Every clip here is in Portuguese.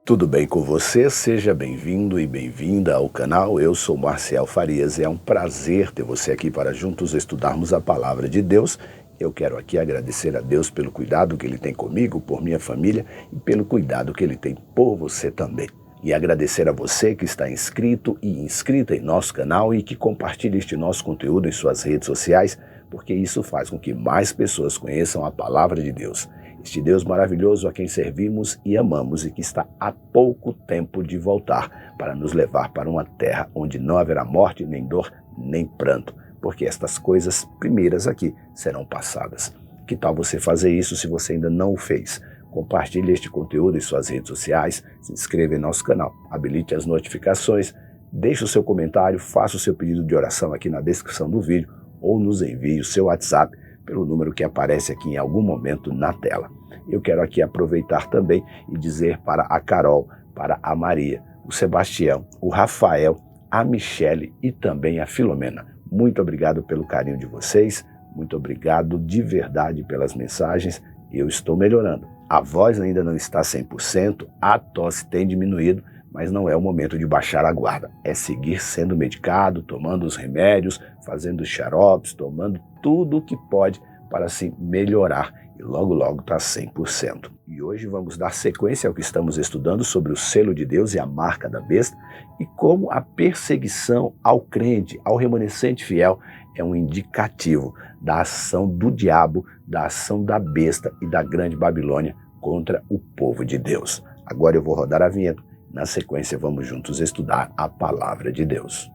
Tudo bem com você? Seja bem-vindo e bem-vinda ao canal. Eu sou Marcial Farias e é um prazer ter você aqui para juntos estudarmos a Palavra de Deus. Eu quero aqui agradecer a Deus pelo cuidado que Ele tem comigo, por minha família e pelo cuidado que Ele tem por você também. E agradecer a você que está inscrito e inscrita em nosso canal e que compartilha este nosso conteúdo em suas redes sociais, porque isso faz com que mais pessoas conheçam a Palavra de Deus. Este Deus maravilhoso a quem servimos e amamos e que está há pouco tempo de voltar para nos levar para uma terra onde não haverá morte, nem dor, nem pranto, porque estas coisas primeiras aqui serão passadas. Que tal você fazer isso se você ainda não o fez? Compartilhe este conteúdo em suas redes sociais, se inscreva em nosso canal, habilite as notificações, deixe o seu comentário, faça o seu pedido de oração aqui na descrição do vídeo ou nos envie o seu WhatsApp pelo número que aparece aqui em algum momento na tela. Eu quero aqui aproveitar também e dizer para a Carol, para a Maria, o Sebastião, o Rafael, a Michele e também a Filomena. Muito obrigado pelo carinho de vocês, muito obrigado de verdade pelas mensagens. Eu estou melhorando. A voz ainda não está 100%, a tosse tem diminuído, mas não é o momento de baixar a guarda. É seguir sendo medicado, tomando os remédios, fazendo os xaropes, tomando tudo o que pode para se melhorar e logo está 100%. E hoje vamos dar sequência ao que estamos estudando sobre o selo de Deus e a marca da besta e como a perseguição ao crente, ao remanescente fiel, é um indicativo da ação do diabo, da ação da besta e da grande Babilônia contra o povo de Deus. Agora eu vou rodar a vinheta. Na sequência, vamos juntos estudar a Palavra de Deus.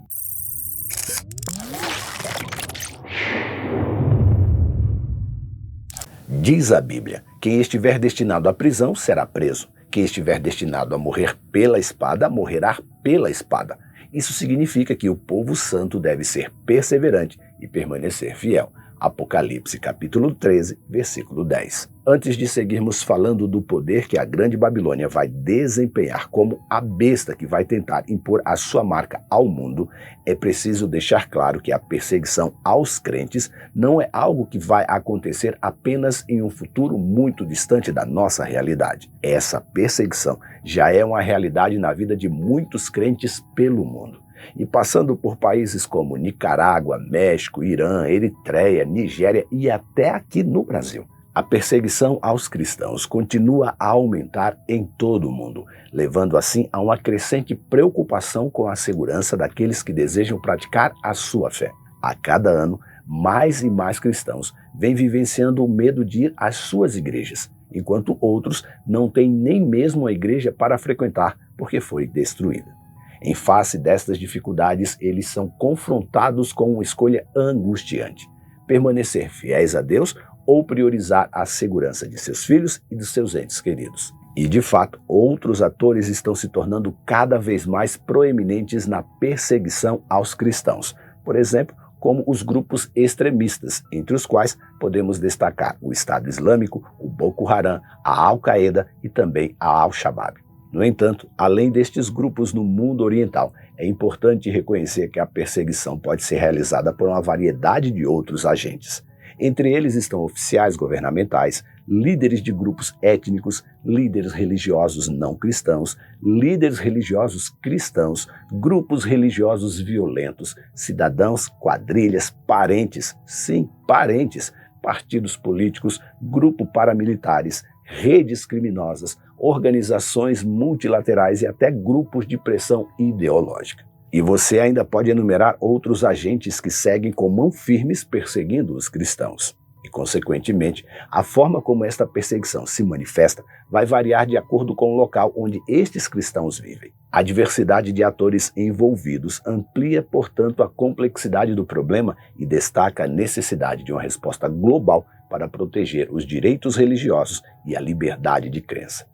Diz a Bíblia: quem estiver destinado à prisão será preso. Quem estiver destinado a morrer pela espada, morrerá pela espada. Isso significa que o povo santo deve ser perseverante e permanecer fiel. Apocalipse capítulo 13, versículo 10. Antes de seguirmos falando do poder que a grande Babilônia vai desempenhar como a besta que vai tentar impor a sua marca ao mundo, é preciso deixar claro que a perseguição aos crentes não é algo que vai acontecer apenas em um futuro muito distante da nossa realidade. Essa perseguição já é uma realidade na vida de muitos crentes pelo mundo. E passando por países como Nicarágua, México, Irã, Eritreia, Nigéria e até aqui no Brasil. A perseguição aos cristãos continua a aumentar em todo o mundo, levando assim a uma crescente preocupação com a segurança daqueles que desejam praticar a sua fé. A cada ano, mais e mais cristãos vêm vivenciando o medo de ir às suas igrejas, enquanto outros não têm nem mesmo a igreja para frequentar porque foi destruída. Em face destas dificuldades, eles são confrontados com uma escolha angustiante: permanecer fiéis a Deus ou priorizar a segurança de seus filhos e dos seus entes queridos. E, de fato, outros atores estão se tornando cada vez mais proeminentes na perseguição aos cristãos. Por exemplo, como os grupos extremistas, entre os quais podemos destacar o Estado Islâmico, o Boko Haram, a Al-Qaeda e também a Al-Shabaab. No entanto, além destes grupos no mundo oriental, é importante reconhecer que a perseguição pode ser realizada por uma variedade de outros agentes. Entre eles estão oficiais governamentais, líderes de grupos étnicos, líderes religiosos não cristãos, líderes religiosos cristãos, grupos religiosos violentos, cidadãos, quadrilhas, parentes, sim, parentes, partidos políticos, grupos paramilitares, redes criminosas, organizações multilaterais e até grupos de pressão ideológica. E você ainda pode enumerar outros agentes que seguem com mãos firmes perseguindo os cristãos. E, consequentemente, a forma como esta perseguição se manifesta vai variar de acordo com o local onde estes cristãos vivem. A diversidade de atores envolvidos amplia, portanto, a complexidade do problema e destaca a necessidade de uma resposta global para proteger os direitos religiosos e a liberdade de crença.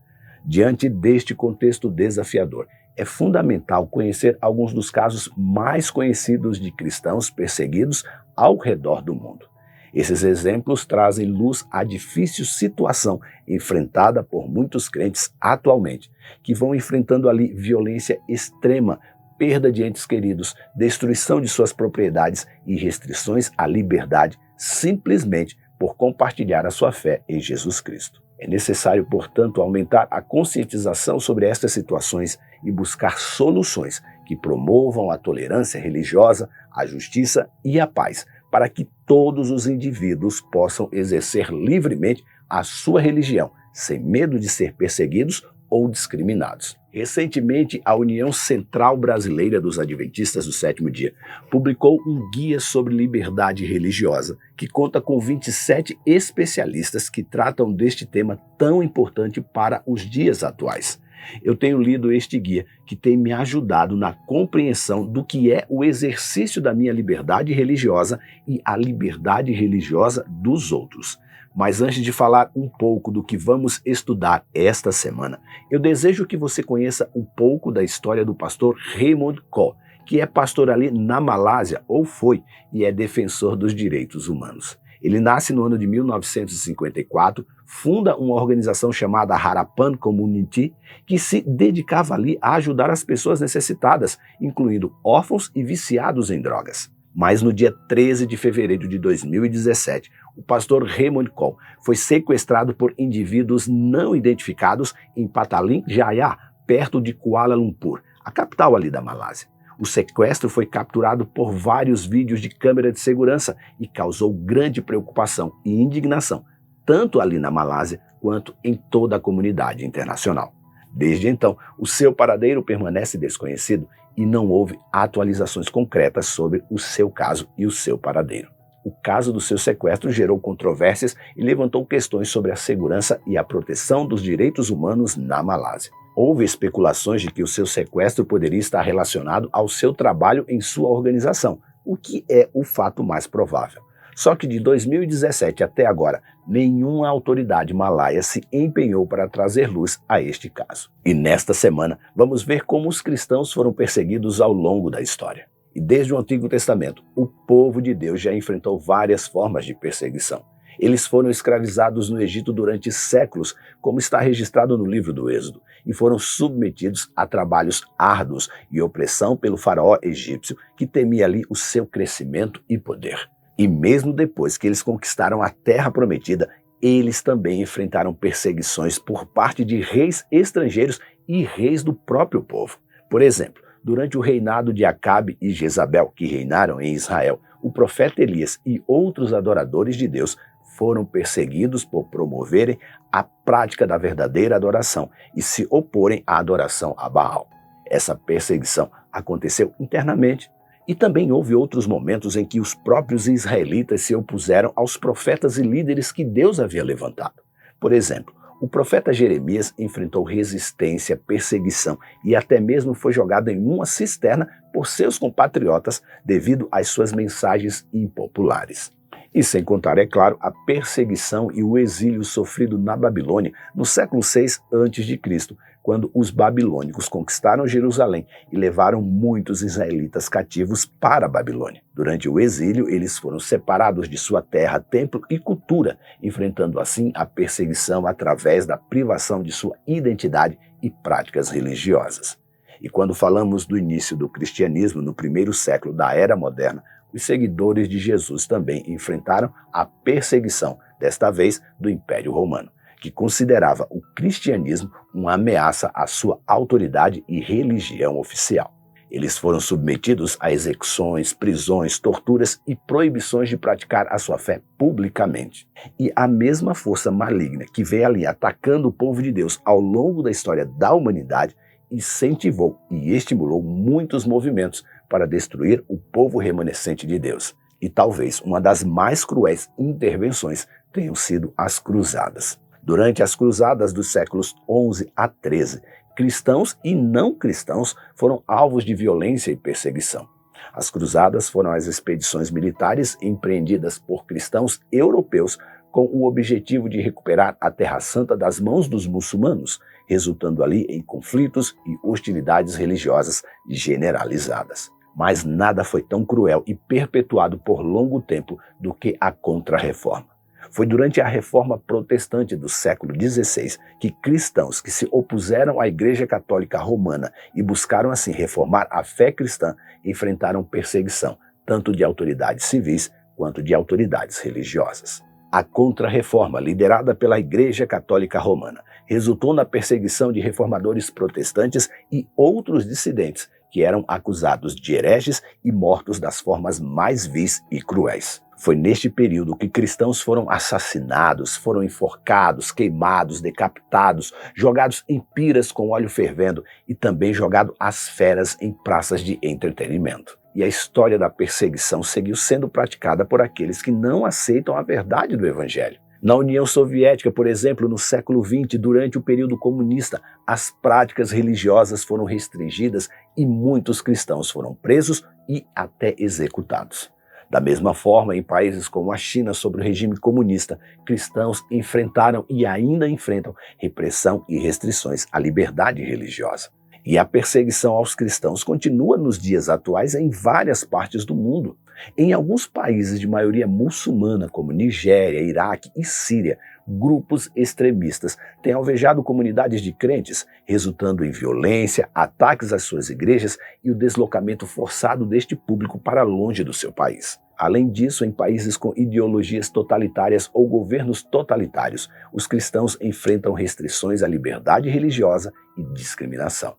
Diante deste contexto desafiador, é fundamental conhecer alguns dos casos mais conhecidos de cristãos perseguidos ao redor do mundo. Esses exemplos trazem luz à difícil situação enfrentada por muitos crentes atualmente, que vão enfrentando ali violência extrema, perda de entes queridos, destruição de suas propriedades e restrições à liberdade, simplesmente por compartilhar a sua fé em Jesus Cristo. É necessário, portanto, aumentar a conscientização sobre estas situações e buscar soluções que promovam a tolerância religiosa, a justiça e a paz, para que todos os indivíduos possam exercer livremente a sua religião, sem medo de ser perseguidos ou discriminados. Recentemente, a União Central Brasileira dos Adventistas do Sétimo Dia publicou um guia sobre liberdade religiosa, que conta com 27 especialistas que tratam deste tema tão importante para os dias atuais. Eu tenho lido este guia, que tem me ajudado na compreensão do que é o exercício da minha liberdade religiosa e a liberdade religiosa dos outros. Mas antes de falar um pouco do que vamos estudar esta semana, eu desejo que você conheça um pouco da história do pastor Raymond Koh, que é pastor ali na Malásia, ou foi, e é defensor dos direitos humanos. Ele nasce no ano de 1954, funda uma organização chamada Harapan Community, que se dedicava ali a ajudar as pessoas necessitadas, incluindo órfãos e viciados em drogas. Mas no dia 13 de fevereiro de 2017, o pastor Raymond Koh foi sequestrado por indivíduos não identificados em Petaling Jaya, perto de Kuala Lumpur, a capital ali da Malásia. O sequestro foi capturado por vários vídeos de câmera de segurança e causou grande preocupação e indignação, tanto ali na Malásia quanto em toda a comunidade internacional. Desde então, o seu paradeiro permanece desconhecido e não houve atualizações concretas sobre o seu caso e o seu paradeiro. O caso do seu sequestro gerou controvérsias e levantou questões sobre a segurança e a proteção dos direitos humanos na Malásia. Houve especulações de que o seu sequestro poderia estar relacionado ao seu trabalho em sua organização, o que é o fato mais provável. Só que de 2017 até agora, nenhuma autoridade malaia se empenhou para trazer luz a este caso. E nesta semana, vamos ver como os cristãos foram perseguidos ao longo da história. E desde o Antigo Testamento, o povo de Deus já enfrentou várias formas de perseguição. Eles foram escravizados no Egito durante séculos, como está registrado no livro do Êxodo, e foram submetidos a trabalhos árduos e opressão pelo faraó egípcio, que temia ali o seu crescimento e poder. E mesmo depois que eles conquistaram a terra prometida, eles também enfrentaram perseguições por parte de reis estrangeiros e reis do próprio povo. Por exemplo, durante o reinado de Acabe e Jezabel, que reinaram em Israel, o profeta Elias e outros adoradores de Deus foram perseguidos por promoverem a prática da verdadeira adoração e se oporem à adoração a Baal. Essa perseguição aconteceu internamente e também houve outros momentos em que os próprios israelitas se opuseram aos profetas e líderes que Deus havia levantado. Por exemplo, o profeta Jeremias enfrentou resistência, perseguição e até mesmo foi jogado em uma cisterna por seus compatriotas devido às suas mensagens impopulares. E sem contar, é claro, a perseguição e o exílio sofrido na Babilônia no século VI a.C., quando os babilônicos conquistaram Jerusalém e levaram muitos israelitas cativos para a Babilônia. Durante o exílio, eles foram separados de sua terra, templo e cultura, enfrentando assim a perseguição através da privação de sua identidade e práticas religiosas. E quando falamos do início do cristianismo no primeiro século da Era Moderna, os seguidores de Jesus também enfrentaram a perseguição, desta vez do Império Romano, que considerava o cristianismo uma ameaça à sua autoridade e religião oficial. Eles foram submetidos a execuções, prisões, torturas e proibições de praticar a sua fé publicamente. E a mesma força maligna que veio ali atacando o povo de Deus ao longo da história da humanidade incentivou e estimulou muitos movimentos para destruir o povo remanescente de Deus. E talvez uma das mais cruéis intervenções tenham sido as cruzadas. Durante as cruzadas dos séculos XI a XIII, cristãos e não cristãos foram alvos de violência e perseguição. As cruzadas foram as expedições militares empreendidas por cristãos europeus com o objetivo de recuperar a Terra Santa das mãos dos muçulmanos, resultando ali em conflitos e hostilidades religiosas generalizadas. Mas nada foi tão cruel e perpetuado por longo tempo do que a Contra-Reforma. Foi durante a Reforma Protestante do século XVI que cristãos que se opuseram à Igreja Católica Romana e buscaram assim reformar a fé cristã enfrentaram perseguição, tanto de autoridades civis quanto de autoridades religiosas. A Contra-Reforma, liderada pela Igreja Católica Romana, resultou na perseguição de reformadores protestantes e outros dissidentes que eram acusados de hereges e mortos das formas mais vis e cruéis. Foi neste período que cristãos foram assassinados, foram enforcados, queimados, decapitados, jogados em piras com óleo fervendo e também jogados às feras em praças de entretenimento. E a história da perseguição seguiu sendo praticada por aqueles que não aceitam a verdade do Evangelho. Na União Soviética, por exemplo, no século XX, durante o período comunista, as práticas religiosas foram restringidas e muitos cristãos foram presos e até executados. Da mesma forma, em países como a China, sob o regime comunista, cristãos enfrentaram e ainda enfrentam repressão e restrições à liberdade religiosa. E a perseguição aos cristãos continua nos dias atuais em várias partes do mundo. Em alguns países de maioria muçulmana, como Nigéria, Iraque e Síria, grupos extremistas têm alvejado comunidades de crentes, resultando em violência, ataques às suas igrejas e o deslocamento forçado deste público para longe do seu país. Além disso, em países com ideologias totalitárias ou governos totalitários, os cristãos enfrentam restrições à liberdade religiosa e discriminação.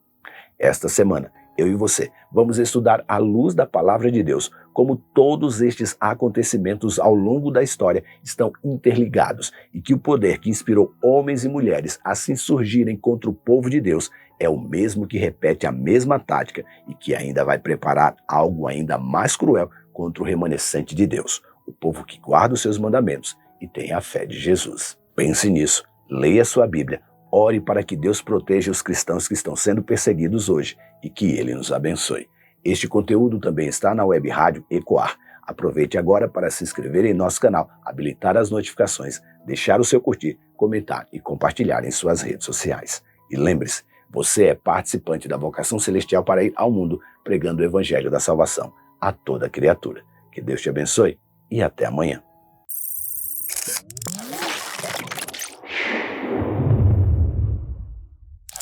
Esta semana, eu e você vamos estudar à luz da Palavra de Deus como todos estes acontecimentos ao longo da história estão interligados e que o poder que inspirou homens e mulheres a se insurgirem contra o povo de Deus é o mesmo que repete a mesma tática e que ainda vai preparar algo ainda mais cruel contra o remanescente de Deus, o povo que guarda os seus mandamentos e tem a fé de Jesus. Pense nisso, leia sua Bíblia, ore para que Deus proteja os cristãos que estão sendo perseguidos hoje e que Ele nos abençoe. Este conteúdo também está na web rádio Ecoar. Aproveite agora para se inscrever em nosso canal, habilitar as notificações, deixar o seu curtir, comentar e compartilhar em suas redes sociais. E lembre-se, você é participante da vocação celestial para ir ao mundo pregando o Evangelho da salvação a toda criatura. Que Deus te abençoe e até amanhã.